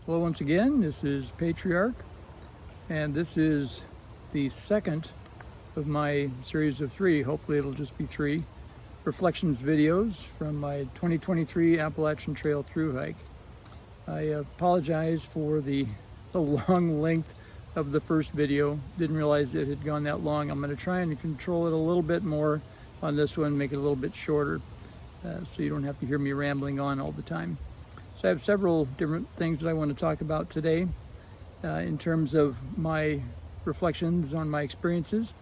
Hello once again, this is Patriarch, and this is the second of my series of 3, hopefully it'll just be 3, reflections videos from my 2023 Appalachian Trail through hike. I apologize for the long length of the first video. Didn't realize it had gone that long. I'm going to try and control it a little bit more on this one, make it a little bit shorter, so you don't have to hear me rambling on all the time. So I have several different things that I want to talk about today in terms of my reflections on my experiences.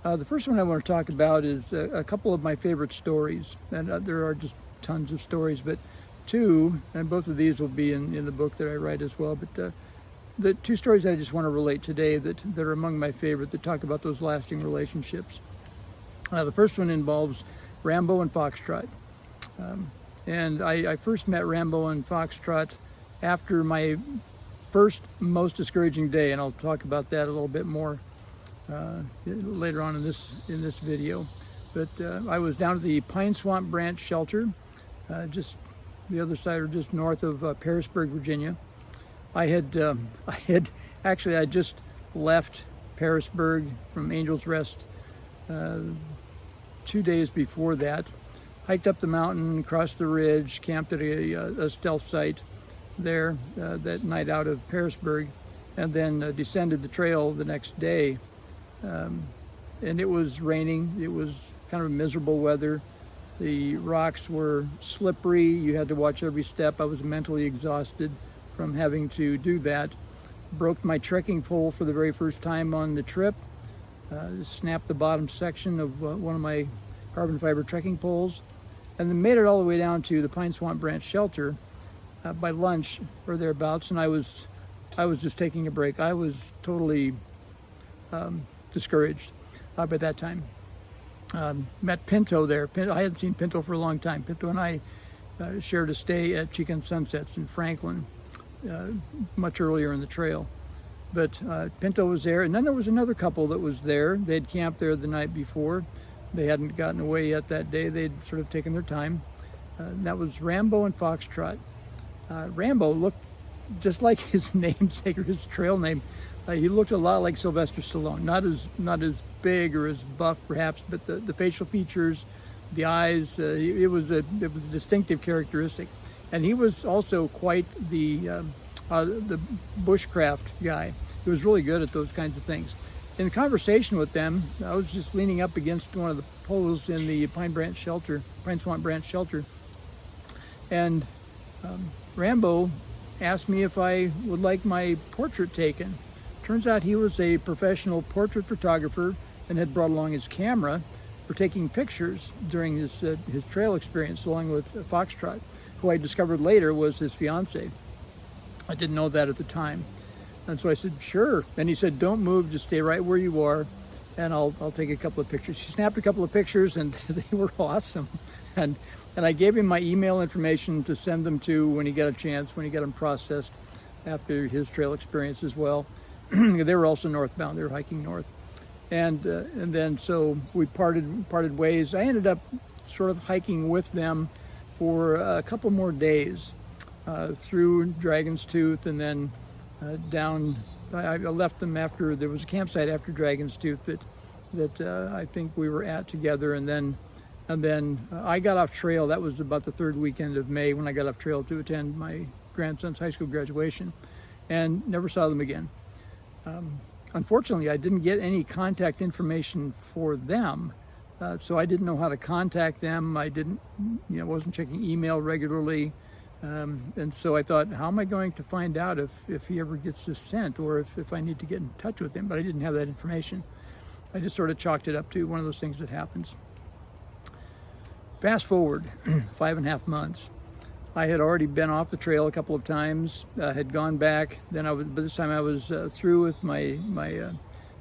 The first one I want to talk about is a couple of my favorite stories, and there are just tons of stories, but 2, and both of these will be in the book that I write as well, but the 2 stories I just want to relate today that are among my favorite, that talk about those lasting relationships. The first one involves Rambo and Foxtrot. And I first met Rambo and Foxtrot after my first most discouraging day, and I'll talk about that a little bit more later on in this video. But I was down at the Pine Swamp Branch Shelter, just the other side, or just north of Pearisburg, Virginia. I just left Pearisburg from Angel's Rest 2 days before that. Hiked up the mountain, crossed the ridge, camped at a stealth site there that night out of Pearisburg, and then descended the trail the next day. And it was raining. It was kind of miserable weather. The rocks were slippery. You had to watch every step. I was mentally exhausted from having to do that. Broke my trekking pole for the very first time on the trip. Snapped the bottom section of one of my carbon fiber trekking poles, and then made it all the way down to the Pine Swamp Branch Shelter by lunch or thereabouts, and I was just taking a break. I was totally discouraged by that time. Met Pinto there. I hadn't seen Pinto for a long time. Pinto and I shared a stay at Chicken Sunsets in Franklin much earlier in the trail. But Pinto was there, and then there was another couple that was there. They'd camped there the night before. They hadn't gotten away yet that day. They'd sort of taken their time. That was Rambo and Foxtrot. Rambo looked just like his namesake, or his trail name. He looked a lot like Sylvester Stallone. Not as big or as buff perhaps, but the facial features, the eyes, it was a distinctive characteristic. And he was also quite the bushcraft guy. He was really good at those kinds of things. In conversation with them, I was just leaning up against one of the poles in the Pine Swamp Branch Shelter, and Rambo asked me if I would like my portrait taken. Turns out he was a professional portrait photographer and had brought along his camera for taking pictures during his trail experience, along with Foxtrot, who I discovered later was his fiance. I didn't know that at the time. And so I said, sure. And he said, don't move, just stay right where you are, and I'll take a couple of pictures. He snapped a couple of pictures, and they were awesome. And I gave him my email information to send them to when he got a chance, when he got them processed after his trail experience as well. They were also northbound. They were hiking north. And then so we parted ways. I ended up sort of hiking with them for a couple more days through Dragon's Tooth, and then down. I left them after there was a campsite after Dragon's Tooth that I think we were at together, and then I got off trail. That was about the 3rd weekend of May when I got off trail to attend my grandson's high school graduation, and never saw them again. Unfortunately, I didn't get any contact information for them, so I didn't know how to contact them. I wasn't checking email regularly. And so I thought, how am I going to find out if he ever gets this sent, or if I need to get in touch with him? But I didn't have that information. I just sort of chalked it up to one of those things that happens. Fast forward 5.5 months. I had already been off the trail a couple of times, had gone back. Then by this time I was through with my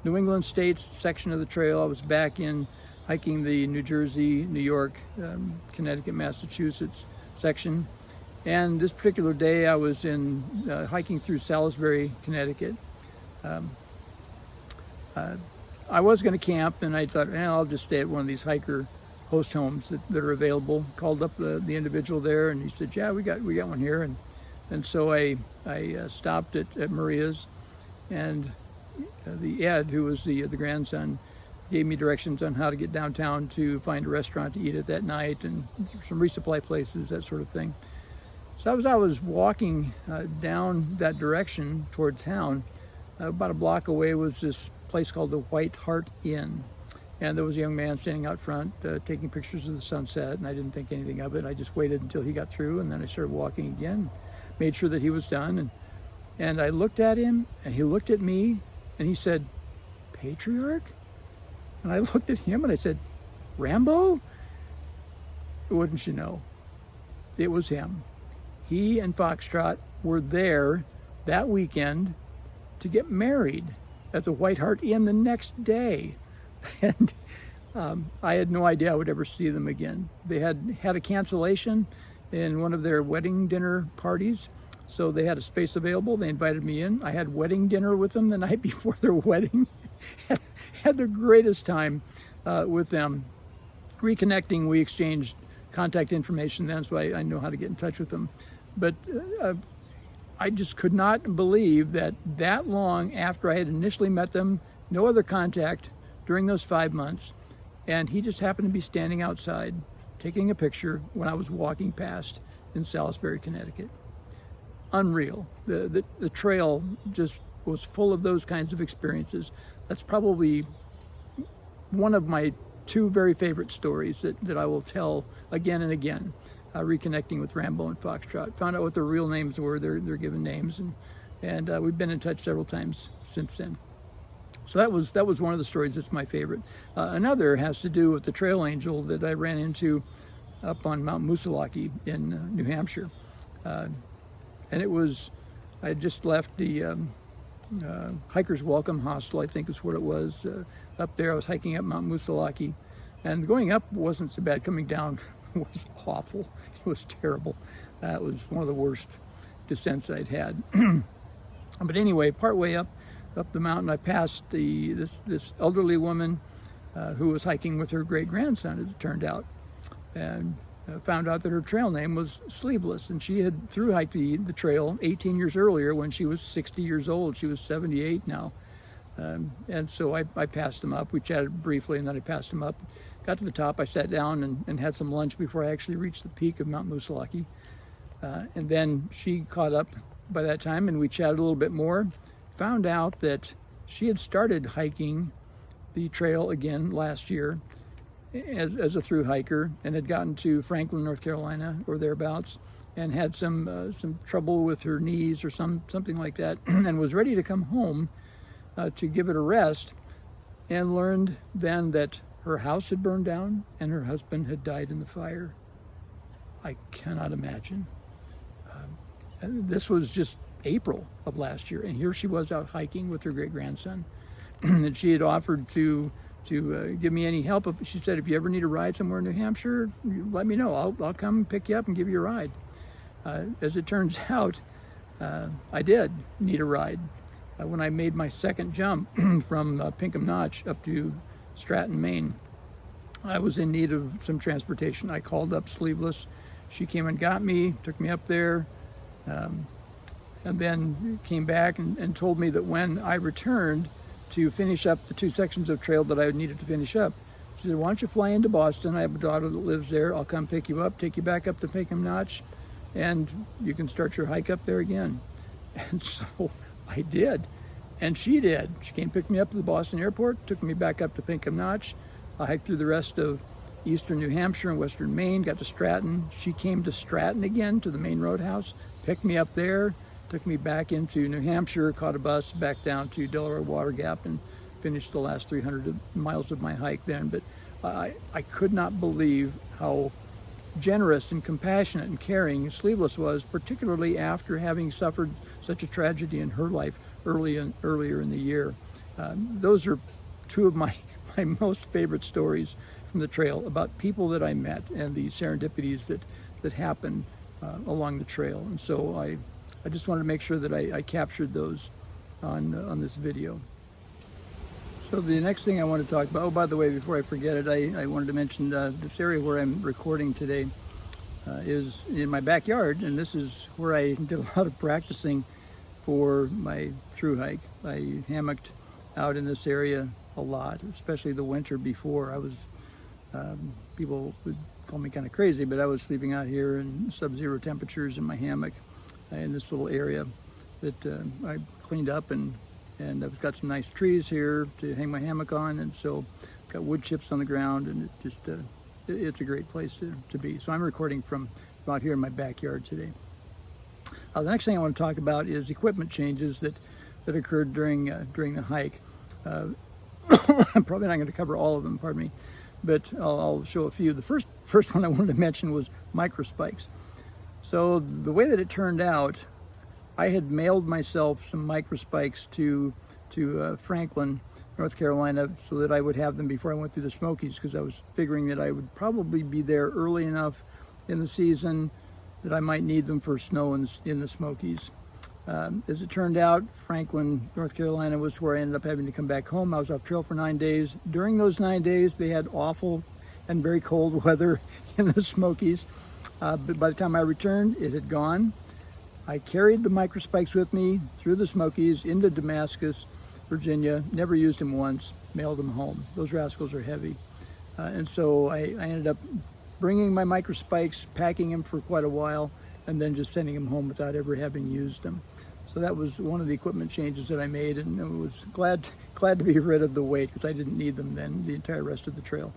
New England states section of the trail. I was back in hiking the New Jersey, New York, Connecticut, Massachusetts section. And this particular day I was hiking through Salisbury, Connecticut. I was going to camp, and I thought, I'll just stay at one of these hiker host homes that are available. Called up the individual there, and he said, yeah, we got one here. And And so I stopped at Maria's, and the Ed, who was the grandson, gave me directions on how to get downtown to find a restaurant to eat at that night and some resupply places, that sort of thing. So as I was walking down that direction toward town, about a block away was this place called the White Hart Inn. And there was a young man standing out front taking pictures of the sunset, and I didn't think anything of it. I just waited until he got through, and then I started walking again, made sure that he was done. And I looked at him, and he looked at me, and he said, "Patriarch?" And I looked at him, and I said, "Rambo?" Wouldn't you know, it was him. He and Foxtrot were there that weekend to get married at the White Hart Inn the next day. And I had no idea I would ever see them again. They had a cancellation in one of their wedding dinner parties, so they had a space available. They invited me in. I had wedding dinner with them the night before their wedding. Had the greatest time with them. Reconnecting, we exchanged contact information then, so I know how to get in touch with them. But I just could not believe that long after I had initially met them, no other contact during those 5 months, and he just happened to be standing outside taking a picture when I was walking past in Salisbury, Connecticut. Unreal. The trail just was full of those kinds of experiences. That's probably one of my 2 very favorite stories that I will tell again and again. Reconnecting with Rambo and Foxtrot. Found out what their real names were, their given names, and we've been in touch several times since then. So that was one of the stories that's my favorite. Another has to do with the trail angel that I ran into up on Mount Moosilauke in New Hampshire. And it was, I had just left the Hiker's Welcome Hostel, I think is what it was. Up there, I was hiking up Mount Moosilauke, and going up wasn't so bad. Coming down was awful. It was terrible. It was one of the worst descents I'd had. But anyway, partway up the mountain, I passed this elderly woman who was hiking with her great-grandson, as it turned out, and found out that her trail name was Sleeveless, and she had thru-hiked the trail 18 years earlier when she was 60 years old. She was 78 now. And so I passed them up. We chatted briefly, and then I passed them up. Got to the top, I sat down and had some lunch before I actually reached the peak of Mount Moosilauke. And then she caught up by that time, and we chatted a little bit more. Found out that she had started hiking the trail again last year as a thru hiker, and had gotten to Franklin, North Carolina, or thereabouts, and had some trouble with her knees or something like that, and was ready to come home to give it a rest, and learned then that her house had burned down and her husband had died in the fire. I cannot imagine. This was just April of last year, and here she was out hiking with her great-grandson. And she had offered to give me any help. She said, "If you ever need a ride somewhere in New Hampshire, let me know. I'll come pick you up and give you a ride." As it turns out, I did need a ride. When I made my second jump from Pinkham Notch up to Stratton, Maine, I was in need of some transportation. I called up Sleeveless. She came and got me, took me up there, and then came back and told me that when I returned to finish up the 2 sections of trail that I needed to finish up, she said, "Why don't you fly into Boston? I have a daughter that lives there. I'll come pick you up, take you back up to Pinkham Notch, and you can start your hike up there again." And so I did, and she did. She came pick me up at the Boston airport, took me back up to Pinkham Notch. I hiked through the rest of eastern New Hampshire and western Maine, got to Stratton. She came to Stratton again, to the main roadhouse, picked me up there, took me back into New Hampshire, caught a bus back down to Delaware Water Gap, and finished the last 300 miles of my hike then. But I could not believe how generous and compassionate and caring Sleeveless was, particularly after having suffered such a tragedy in her life earlier in the year. Those are 2 of my most favorite stories from the trail, about people that I met and the serendipities that happened along the trail. And so I just wanted to make sure that I captured those on this video. So the next thing I want to talk about, oh, by the way, before I forget it, I wanted to mention this area where I'm recording today. is in my backyard, and this is where I did a lot of practicing for my through hike. I hammocked out in this area a lot, especially the winter before. I was, people would call me kind of crazy, but I was sleeping out here in sub-zero temperatures in my hammock in this little area that I cleaned up, and I've got some nice trees here to hang my hammock on, and so got wood chips on the ground, and it just it's a great place to be. So I'm recording from out here in my backyard today. The next thing I want to talk about is equipment changes that occurred during the hike. I'm probably not going to cover all of them, pardon me, but I'll show a few. The first one I wanted to mention was microspikes. So the way that it turned out, I had mailed myself some microspikes to Franklin, North Carolina, so that I would have them before I went through the Smokies, because I was figuring that I would probably be there early enough in the season that I might need them for snow in the Smokies. As it turned out, Franklin, North Carolina was where I ended up having to come back home. I was off trail for 9 days. During those 9 days, they had awful and very cold weather in the Smokies. But by the time I returned, it had gone. I carried the microspikes with me through the Smokies into Damascus, Virginia, never used them once, mailed them home. Those rascals are heavy. And so I ended up bringing my microspikes, packing them for quite a while, and then just sending them home without ever having used them. So that was one of the equipment changes that I made, and I was glad to be rid of the weight, because I didn't need them then the entire rest of the trail.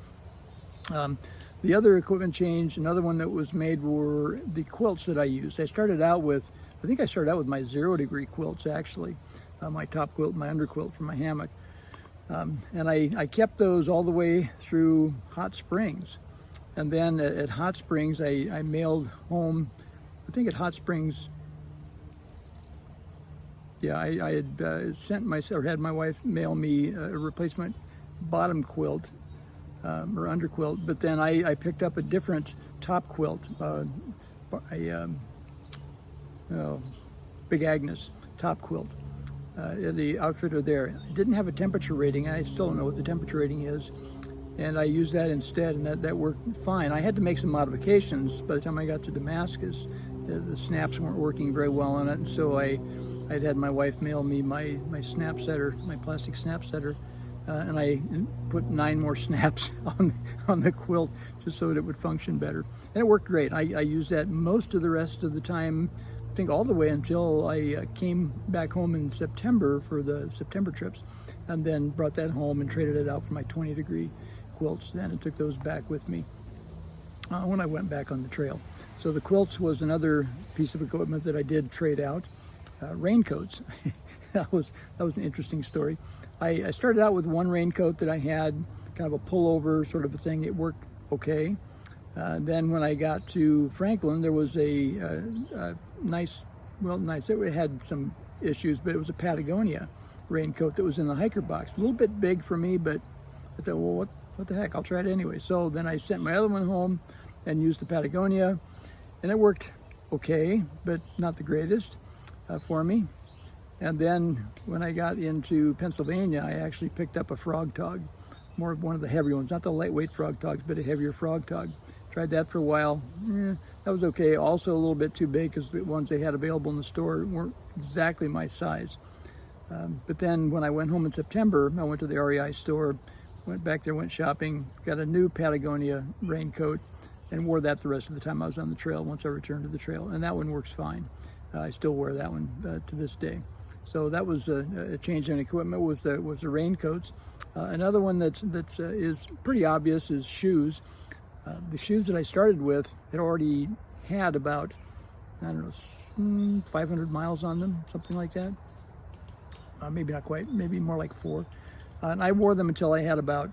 The other equipment change, another one that was made, were the quilts that I used. I think I started out with my 0-degree quilts, actually. My top quilt, my underquilt for my hammock. And I kept those all the way through Hot Springs. And then at Hot Springs, I mailed home, I think at Hot Springs, yeah, I had had my wife mail me a replacement bottom quilt, or underquilt, but then I picked up a different top quilt, Big Agnes top quilt. The outfitter there. I didn't have a temperature rating. I still don't know what the temperature rating is, and I used that instead, and that worked fine. I had to make some modifications by the time I got to Damascus. The snaps weren't working very well on it, and so I'd had my wife mail me my snap setter, my plastic snap setter, and I put 9 more snaps on the quilt just so that it would function better, and it worked great. I used that most of the rest of the time, I think all the way until I came back home in September for the September trips, and then brought that home and traded it out for my 20-degree quilts. Then and took those back with me when I went back on the trail. So the quilts was another piece of equipment that I did trade out. Raincoats. that was an interesting story. I started out with one raincoat that I had, kind of a pullover sort of a thing. It worked okay. Then when I got to Franklin, there was a nice, it had some issues, but it was a Patagonia raincoat that was in the hiker box. A little bit big for me, but I thought, well, what the heck, I'll try it anyway. So then I sent my other one home and used the Patagonia, and it worked okay, but not the greatest for me. And then when I got into Pennsylvania, I actually picked up a Frog Tog, one of the heavier ones, not the lightweight Frog Togs, but a heavier Frog Tog. Tried that for a while. That was okay. Also a little bit too big, because the ones they had available in the store weren't exactly my size. But then when I went home in September, I went to the REI store, went back there, went shopping, got a new Patagonia raincoat, and wore that the rest of the time I was on the trail once I returned to the trail. And that one works fine. I still wear that one to this day. So that was a change in equipment, was the raincoats. Another one that is pretty obvious is shoes. The shoes that I started with had already had about, 500 miles on them, something like that. Maybe not quite, maybe more like 4. And I wore them until I had about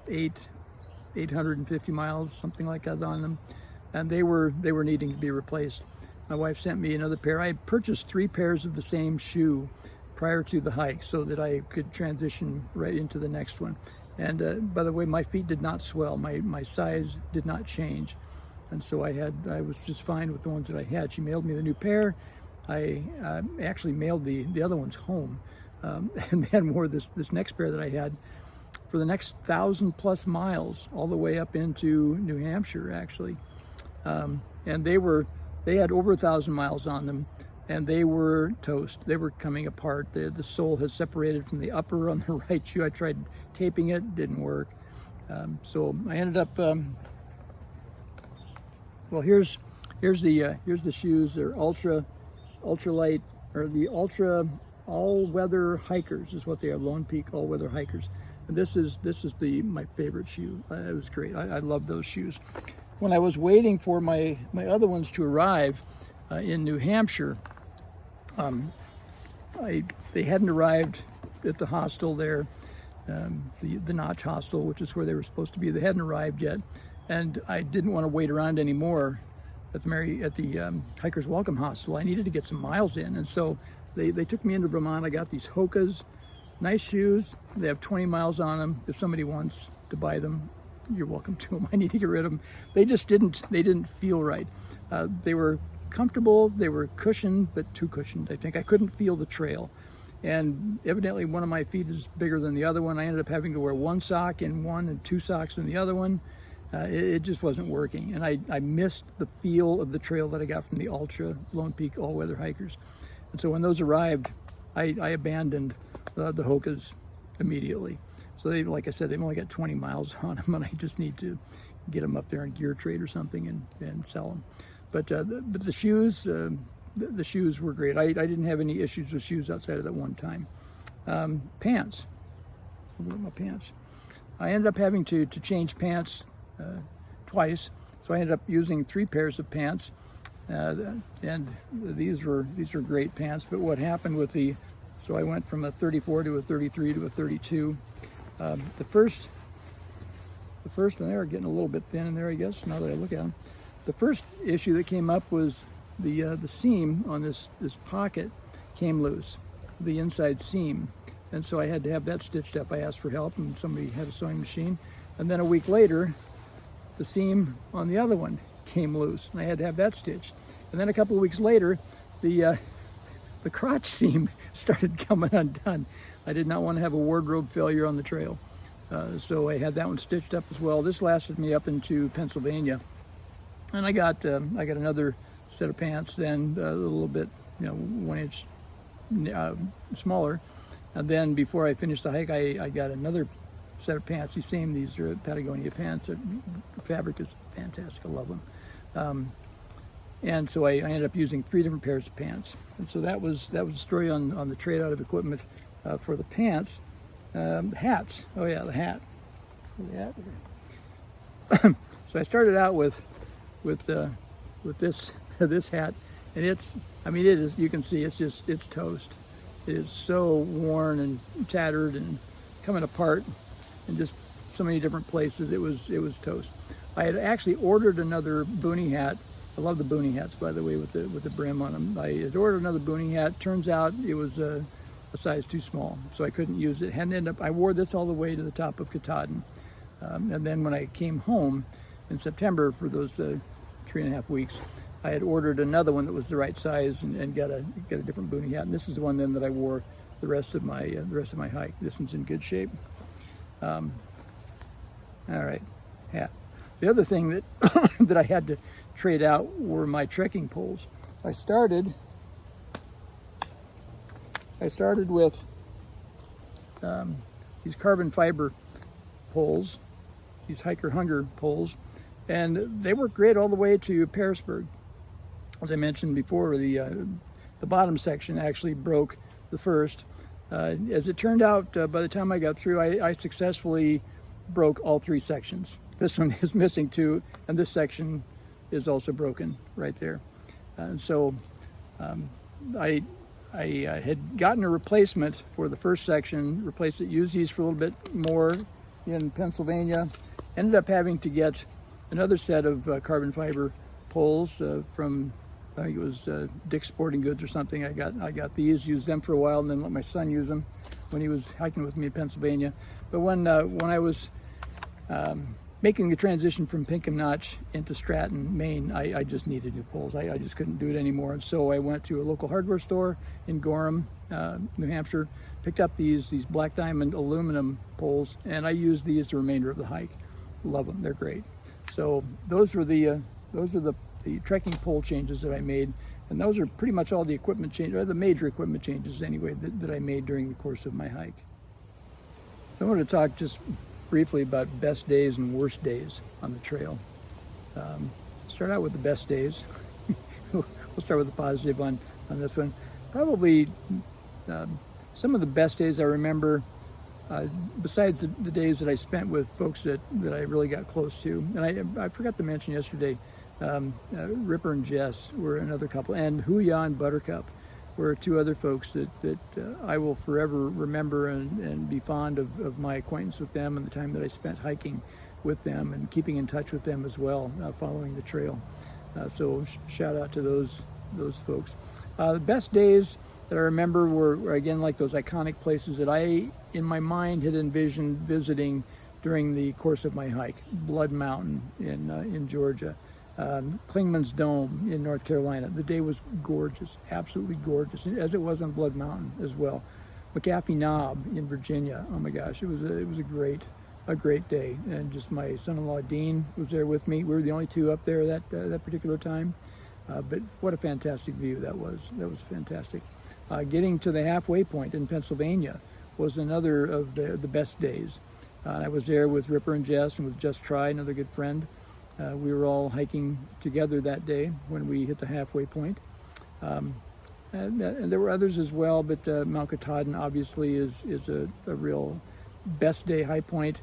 850 miles, something like that on them. And they were needing to be replaced. My wife sent me another pair. I purchased 3 pairs of the same shoe prior to the hike so that I could transition right into the next one. And by the way, my feet did not swell. My size did not change. And so I was just fine with the ones that I had. She mailed me the new pair. I actually mailed the other ones home, and then wore this next pair that I had for the next 1,000+ miles, all the way up into New Hampshire, actually. and they had over 1,000 miles on them, and they were toast. They were coming apart. The sole had separated from the upper on the right shoe. I tried taping it, didn't work. So I ended up. Well, here's the shoes. They're ultra light, or the ultra all-weather hikers is what they are. Lone Peak all-weather hikers. And this is my favorite shoe. It was great. I love those shoes. When I was waiting for my other ones to arrive in New Hampshire, they hadn't arrived at the hostel there, the Notch hostel, which is where they were supposed to be. They hadn't arrived yet, and I didn't want to wait around anymore at the Hiker's Welcome hostel. I needed to get some miles in, and so they took me into Vermont. I got these Hoka's, nice shoes. They have 20 miles on them. If somebody wants to buy them, you're welcome to them. I need to get rid of them. They didn't feel right. They were comfortable, they were cushioned, but too cushioned. I think I couldn't feel the trail, and evidently one of my feet is bigger than the other one. I ended up having to wear one sock in one and two socks in the other one. It just wasn't working, and I missed the feel of the trail that I got from the Ultra Lone Peak all-weather hikers. And so when those arrived, I abandoned the Hoka's immediately. So they, like I said, they've only got 20 miles on them, and I just need to get them up there in Gear Trade or something and sell them. But the shoes, the shoes were great. I didn't have any issues with shoes outside of that one time. Pants. What are my pants? I ended up having to change pants twice, so I ended up using 3 pairs of pants. And these were great pants. But what happened with so I went from a 34 to a 33 to a 32. The first one there, getting a little bit thin in there, I guess, now that I look at them. The first issue that came up was the seam on this pocket came loose, the inside seam. And so I had to have that stitched up. I asked for help, and somebody had a sewing machine. And then a week later, the seam on the other one came loose, and I had to have that stitched. And then a couple of weeks later, the crotch seam started coming undone. I did not want to have a wardrobe failure on the trail. So I had that one stitched up as well. This lasted me up into Pennsylvania. And I got another set of pants then, a little bit, 1 inch smaller. And then before I finished the hike, I got another set of pants. These are Patagonia pants. The fabric is fantastic. I love them. And so I ended up using 3 different pairs of pants. And so that was the story on the trade out of equipment for the pants. Hats. Oh yeah, the hat. So I started out with this hat, and it is, you can see it's toast. It is so worn and tattered and coming apart in just so many different places. It was toast. I had actually ordered another boonie hat. I love the boonie hats, by the way, with the brim on them. I had ordered another boonie hat. Turns out it was a size too small, so I couldn't use it. I wore this all the way to the top of Katahdin. And then when I came home in September for those 3.5 weeks, I had ordered another one that was the right size and got a different boonie hat. And this is the one then that I wore the rest of my hike. This one's in good shape. All right, hat. The other thing that that I had to trade out were my trekking poles. I started with these carbon fiber poles, these Hiker Hunger poles, and they work great all the way to Pearisburg. As I mentioned before, the bottom section actually broke the first. As it turned out, by the time I got through, I successfully broke all 3 sections. This one is missing 2, and this section is also broken right there. And so I had gotten a replacement for the first section, replaced it, used these for a little bit more in Pennsylvania. Ended up having to get another set of carbon fiber poles from, I think it was Dick's Sporting Goods or something. I got these, used them for a while, and then let my son use them when he was hiking with me in Pennsylvania. But when I was making the transition from Pinkham Notch into Stratton, Maine, I just needed new poles. I just couldn't do it anymore. And so I went to a local hardware store in Gorham, New Hampshire, picked up these Black Diamond aluminum poles, and I used these the remainder of the hike. Love them, they're great. So those were the those are the trekking pole changes that I made, and those are pretty much all the equipment changes, or the major equipment changes anyway, that I made during the course of my hike. So I want to talk just briefly about best days and worst days on the trail. Start out with the best days. We'll start with the positive on this one. Probably some of the best days I remember, besides the days that I spent with folks that I really got close to. And I forgot to mention yesterday, Ripper and Jess were another couple, and Huya and Buttercup were two other folks that I will forever remember and be fond of my acquaintance with them and the time that I spent hiking with them and keeping in touch with them as well, following the trail. So shout out to those folks. The best days that I remember were again like those iconic places that I, in my mind, had envisioned visiting during the course of my hike. Blood Mountain in Georgia, Clingman's Dome in North Carolina. The day was gorgeous, absolutely gorgeous, as it was on Blood Mountain as well. McAfee Knob in Virginia. Oh my gosh, it was a great day, and just my son-in-law Dean was there with me. We were the only two up there that particular time, but what a fantastic view that was. That was fantastic. Getting to the halfway point in Pennsylvania was another of the best days. I was there with Ripper and Jess and with Just Try, another good friend. We were all hiking together that day when we hit the halfway point. And there were others as well, but Mount Katahdin obviously is a real best day high point.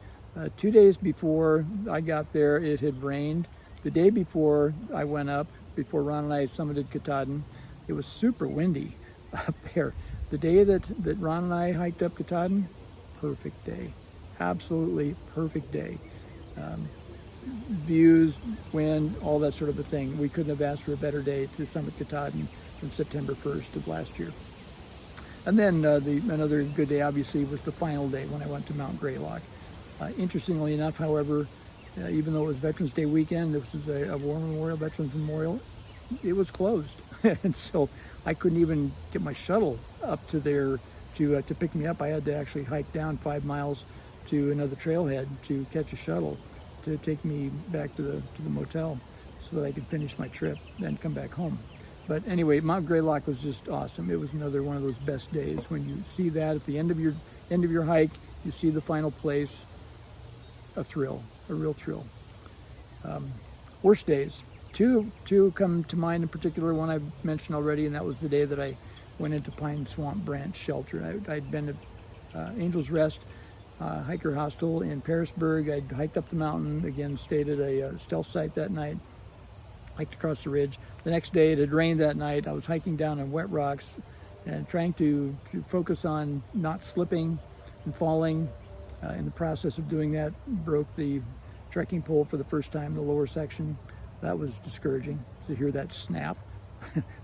2 days before I got there, it had rained. The day before I went up, before Ron and I summited Katahdin, it was super windy up there. The day that Ron and I hiked up Katahdin, perfect day. Absolutely perfect day. Views, wind, all that sort of a thing. We couldn't have asked for a better day to summit Katahdin than September 1st of last year. And then another good day, obviously, was the final day when I went to Mount Greylock. Interestingly enough, however, even though it was Veterans Day weekend, this was a War Memorial, Veterans Memorial, it was closed. And so I couldn't even get my shuttle up to there to pick me up. I had to actually hike down 5 miles to another trailhead to catch a shuttle to take me back to the motel so that I could finish my trip and come back home. But anyway, Mount Greylock was just awesome. It was another one of those best days when you see that at the end of your hike, you see the final place. A thrill, a real thrill. Worst days. Two come to mind in particular. One I've mentioned already, and that was the day that I went into Pine Swamp Branch Shelter. I'd been at Angel's Rest Hiker Hostel in Pearisburg. I'd hiked up the mountain, again stayed at a stealth site that night, hiked across the ridge. The next day it had rained that night. I was hiking down on wet rocks and trying to focus on not slipping and falling. In the process of doing that, broke the trekking pole for the first time in the lower section. That was discouraging to hear that snap.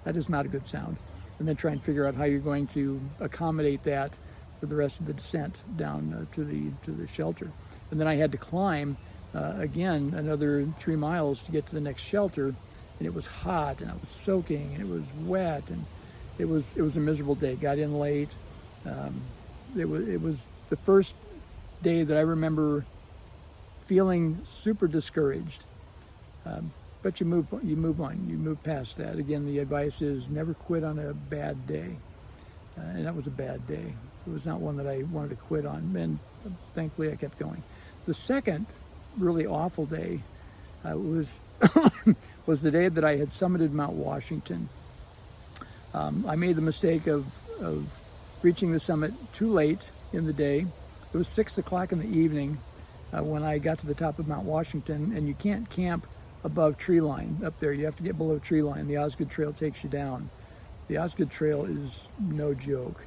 That is not a good sound. And then try and figure out how you're going to accommodate that for the rest of the descent down to the shelter. And then I had to climb again another 3 miles to get to the next shelter, and it was hot and I was soaking and it was wet and it was a miserable day. Got in late. It was the first day that I remember feeling super discouraged. But you move on, you move past that. Again, the advice is never quit on a bad day. And that was a bad day. It was not one that I wanted to quit on, and thankfully I kept going. The second really awful day was was the day that I had summited Mount Washington. I made the mistake of reaching the summit too late in the day. It was 6 o'clock in the evening when I got to the top of Mount Washington, and you can't camp above tree line up there. You have to get below tree line. The Osgood Trail takes you down. The Osgood Trail is no joke.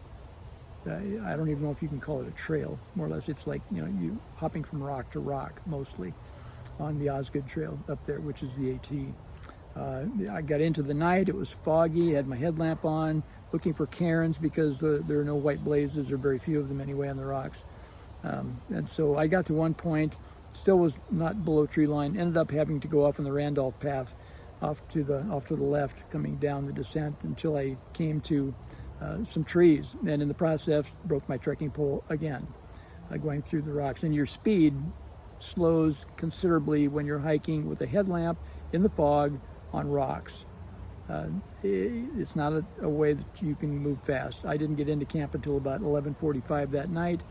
I don't even know if you can call it a trail. More or less, it's like, you hopping from rock to rock mostly on the Osgood Trail up there, which is the AT. I got into the night. It was foggy. Had my headlamp on, looking for cairns because there are no white blazes, or very few of them anyway, on the rocks. And so I got to one point, still was not below tree line. Ended up having to go off on the Randolph path, off to the left, coming down the descent until I came to some trees, and in the process broke my trekking pole again, going through the rocks. And your speed slows considerably when you're hiking with a headlamp in the fog on rocks. It's not a way that you can move fast. I didn't get into camp until about 11:45 that night.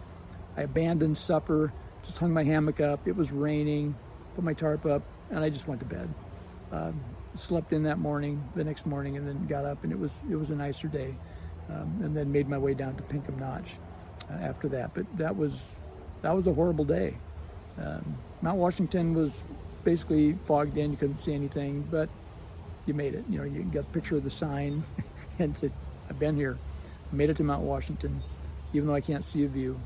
I abandoned supper, just hung my hammock up. It was raining, put my tarp up, and I just went to bed. Slept in that morning, the next morning, and then got up, and it was a nicer day. And then made my way down to Pinkham Notch after that. But that was a horrible day. Mount Washington was basically fogged in. You couldn't see anything, but you made it. You know, you got a picture of the sign and said, "I've been here." I made it to Mount Washington, even though I can't see a view.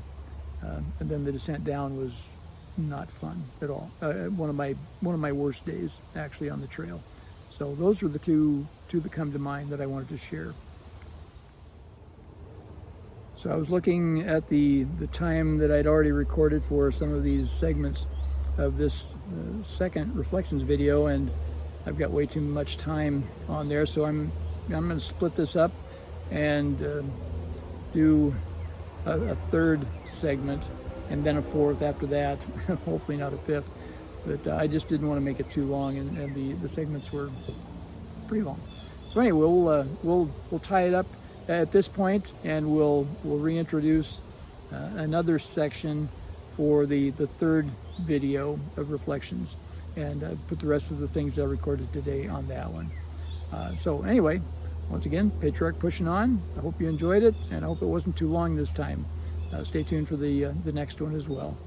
And then the descent down was not fun at all. One of my worst days actually on the trail. So those were the two that come to mind that I wanted to share. So I was looking at the time that I'd already recorded for some of these segments of this second reflections video, and I've got way too much time on there. So I'm going to split this up and do a third segment and then a fourth after that. Hopefully not a fifth, but I just didn't want to make it too long, and the segments were pretty long. So anyway, we'll tie it up at this point, and we'll reintroduce another section for the third video of reflections, and put the rest of the things I recorded today on that one. So anyway, once again, Patriarch pushing on. I hope you enjoyed it, and I hope it wasn't too long this time. Stay tuned for the next one as well.